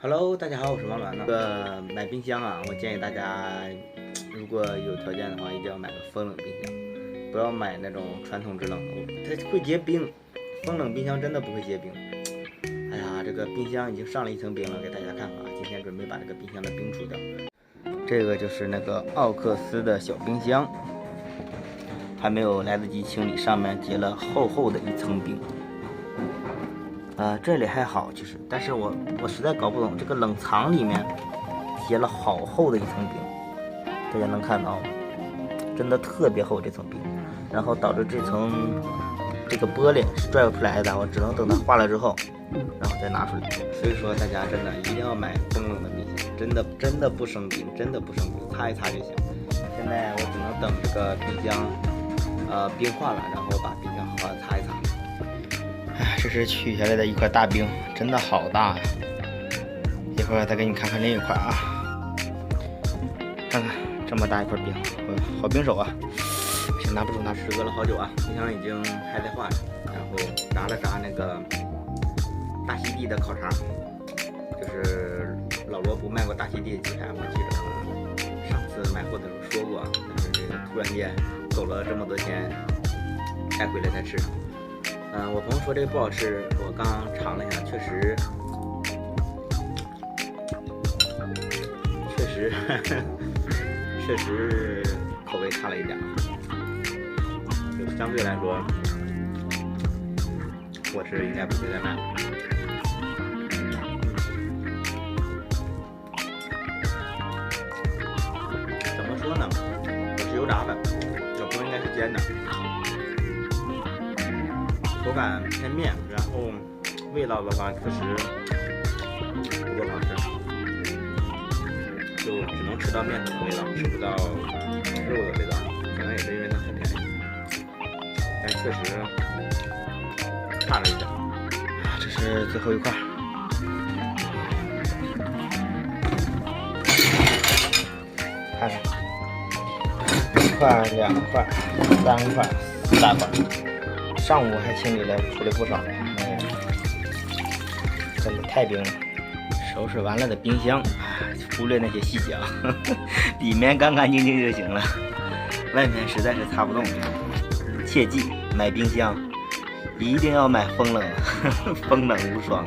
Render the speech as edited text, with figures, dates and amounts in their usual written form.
Hello， 大家好，我是王暖。买冰箱啊，我建议大家，如果有条件的话，一定要买个风冷冰箱，不要买那种传统制冷的，它会结冰。风冷冰箱真的不会结冰。哎呀，这个冰箱已经上了一层冰了，给大家看看啊。今天准备把这个冰箱的冰除掉。这个就是那个奥克斯的小冰箱，还没有来得及清理，上面结了厚厚的一层冰。这里还好，其实，但是我实在搞不懂，这个冷藏里面结了好厚的一层冰，大家能看到吗？真的特别厚这层冰，然后导致这个玻璃是拽不出来的，我只能等它化了之后，然后再拿出来。所以说大家真的一定要买风冷的冰箱，真的不生冰，真的不生冰，擦一擦就行。现在我只能等这个冰箱冰化了，然后把冰箱好好的擦一擦。这是取下来的一块大冰，真的好大呀！一会儿再给你看看另一块啊，看看这么大一块冰，好冰手啊！先拿不住，拿隔了好久啊。冰箱已经还在化着，然后炸了炸那个大溪地的烤肠，就是老罗不卖过大溪地的鸡排，我记得上次买货的时候说过，但是这个突然间走了这么多天，带回来再吃。我朋友说这个不好吃，我刚尝了一下，确实口味差了一点，就相对来说，我是应该不会再买。怎么说呢？我是油炸的，我朋友应该是煎的。口感偏面，然后味道的话确实不够好吃，就只能吃到面粉的味道，吃不到肉的味道，可能也是因为它太便宜，但确实差了一点。这是最后一块，看看，1块、2块、3块、4大块。上午还清理了，处理不少，真的太冰了。收拾完了的冰箱，忽略那些细节啊，里面干干净净就行了，外面实在是擦不动。切记买冰箱一定要买风冷无双。